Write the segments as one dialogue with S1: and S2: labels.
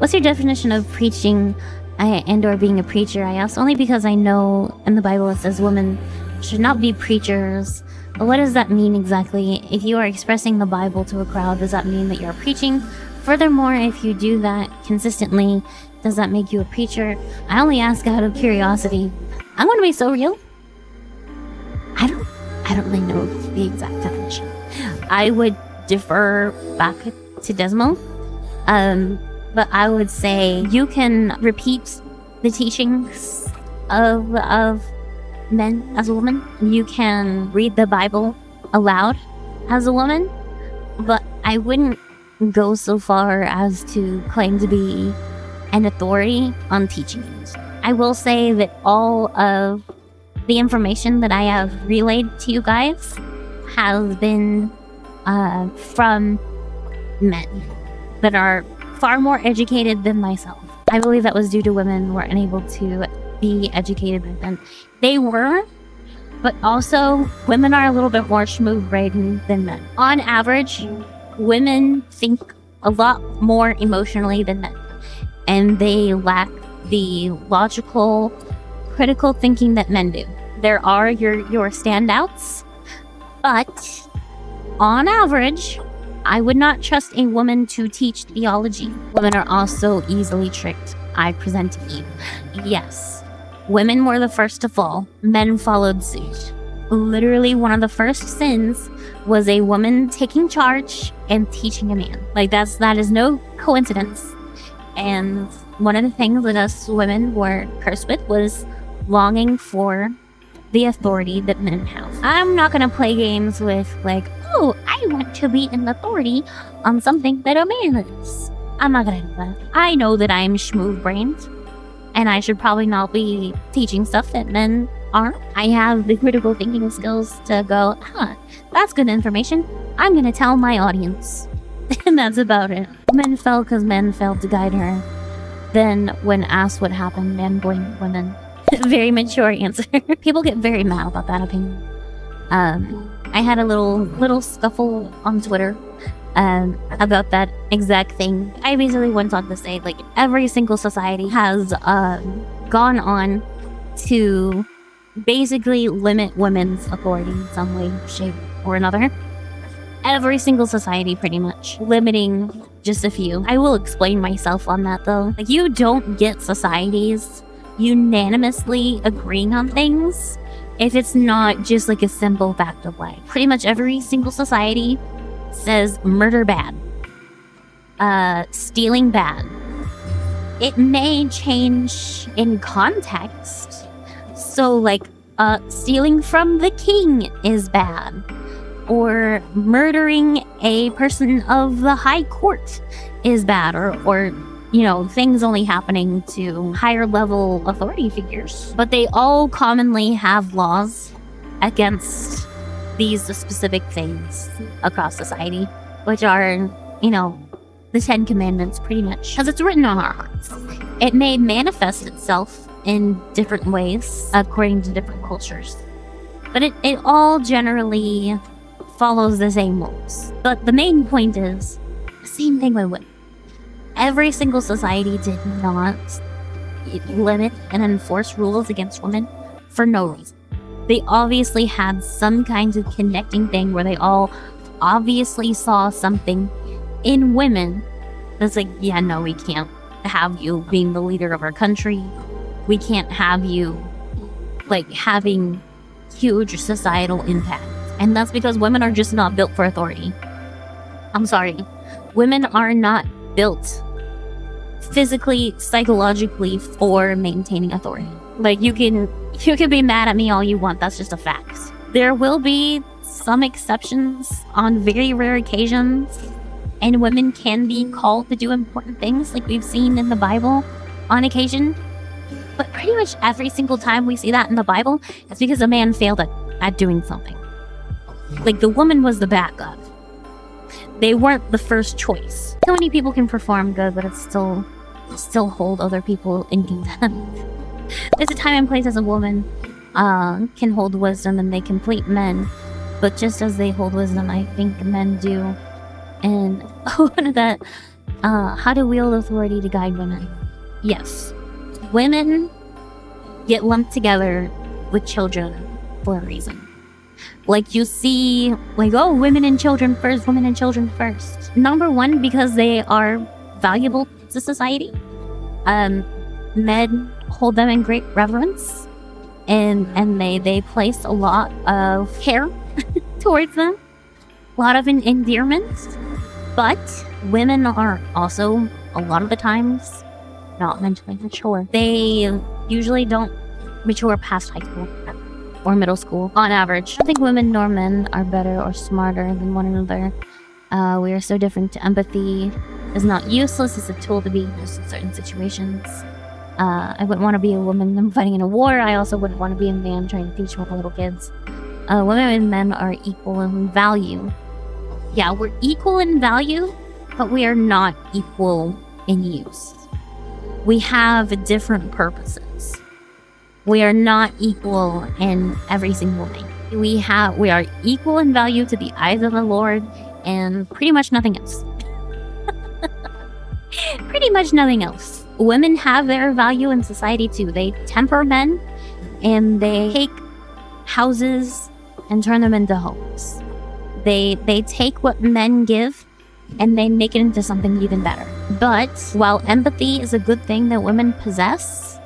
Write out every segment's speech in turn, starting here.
S1: What's your definition of preaching and or being a preacher? I ask only because I know in the Bible it says women should not be preachers. But what does that mean exactly? If you are expressing the Bible to a crowd, does that mean that you're preaching? Furthermore, if you do that consistently, does that make you a preacher? I only ask out of curiosity. I'm going to be so real. I don't really know the exact definition. I would defer back to Desmo. But I would say you can repeat the teachings of men as a woman. You can read the Bible aloud as a woman. But I wouldn't go so far as to claim to be an authority on teaching it. I will say that all of the information that I have relayed to you guys has been from men that are far more educated than myself. I believe that was due to women weren't able to be educated back then. They were, but also women are a little bit more smooth-brained than men. On average, women think a lot more emotionally than men, and they lack the logical, critical thinking that men do. There are your standouts, but on average, I would not trust a woman to teach theology. Women are also easily tricked. I present to you. Yes, women were the first to fall. Men followed suit. Literally, one of the first sins was a woman taking charge and teaching a man. That is no coincidence. And one of the things that us women were cursed with was longing for the authority that men have. I'm not gonna play games with oh, I want to be an authority on something that a man is. I'm not gonna do that. I know that I'm smooth-brained, and I should probably not be teaching stuff that men aren't. I have the critical thinking skills to go, that's good information. I'm gonna tell my audience. And that's about it. Women fell because men failed to guide her. Then, when asked what happened, men blamed women. Very mature answer. People get very mad about that opinion. I had a little scuffle on Twitter about that exact thing. I basically went on to say, every single society has gone on to basically limit women's authority in some way, shape, or another. Every single society, pretty much. Limiting just a few. I will explain myself on that, though. You don't get societies unanimously agreeing on things if it's not just a simple fact of life. Pretty much every single society says murder bad, stealing bad. It may change in context. So stealing from the king is bad, or murdering a person of the high court is bad, or things only happening to higher level authority figures. But they all commonly have laws against these specific things across society, which are, the 10 Commandments, pretty much. Because it's written on our hearts. It may manifest itself in different ways according to different cultures. But it all generally follows the same rules. But the main point is, the same thing with women. Every single society did not limit and enforce rules against women for no reason. They obviously had some kind of connecting thing where they all obviously saw something in women that's yeah, no, we can't have you being the leader of our country. We can't have you having huge societal impact. And that's because women are just not built for authority. I'm sorry. Women are not built physically, psychologically for maintaining authority. You can be mad at me all you want. That's just a fact. There will be some exceptions on very rare occasions, and women can be called to do important things like we've seen in the Bible on occasion. But pretty much every single time we see that in the Bible, it's because a man failed at doing something. The woman was the backup. They weren't the first choice. So many people can perform good, but it's still hold other people in contempt. There's a time and place as a woman can hold wisdom and they complete men, but just as they hold wisdom, I think men do. And one of how to wield authority to guide women. Yes, women get lumped together with children for a reason. Like you see, like, oh, women and children first, women and children first. Number one, because they are valuable to society. Men hold them in great reverence, and they place a lot of care towards them, a lot of endearment. But women are also, a lot of the times, not mentally mature. They usually don't mature past high school or middle school, on average. I don't think women nor men are better or smarter than one another. We are so different. Empathy is not useless. It's a tool to be used in certain situations. I wouldn't want to be a woman fighting in a war. I also wouldn't want to be a man trying to teach little kids. Women and men are equal in value. Yeah, we're equal in value, but we are not equal in use. We have different purposes. We are not equal in every single thing. We are equal in value to the eyes of the Lord, and pretty much nothing else. Pretty much nothing else. Women have their value in society too. They temper men, and they take houses and turn them into homes. They take what men give and they make it into something even better. But while empathy is a good thing that women possess,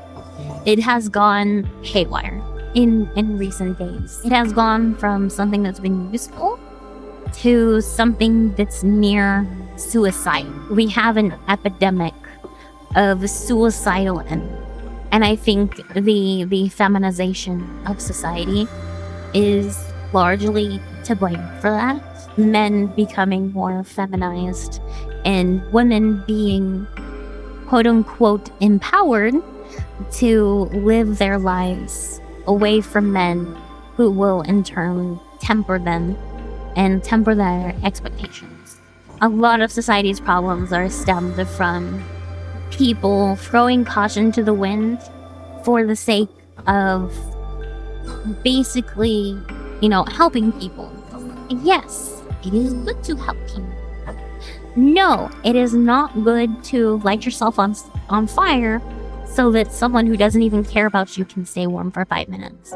S1: it has gone haywire in recent days. It has gone from something that's been useful to something that's near suicide. We have an epidemic of suicidal men. And I think the feminization of society is largely to blame for that. Men becoming more feminized and women being quote unquote empowered to live their lives away from men who will in turn temper them and temper their expectations. A lot of society's problems are stemmed from people throwing caution to the wind for the sake of basically, helping people. Yes, it is good to help people. No, it is not good to light yourself on fire so that someone who doesn't even care about you can stay warm for 5 minutes.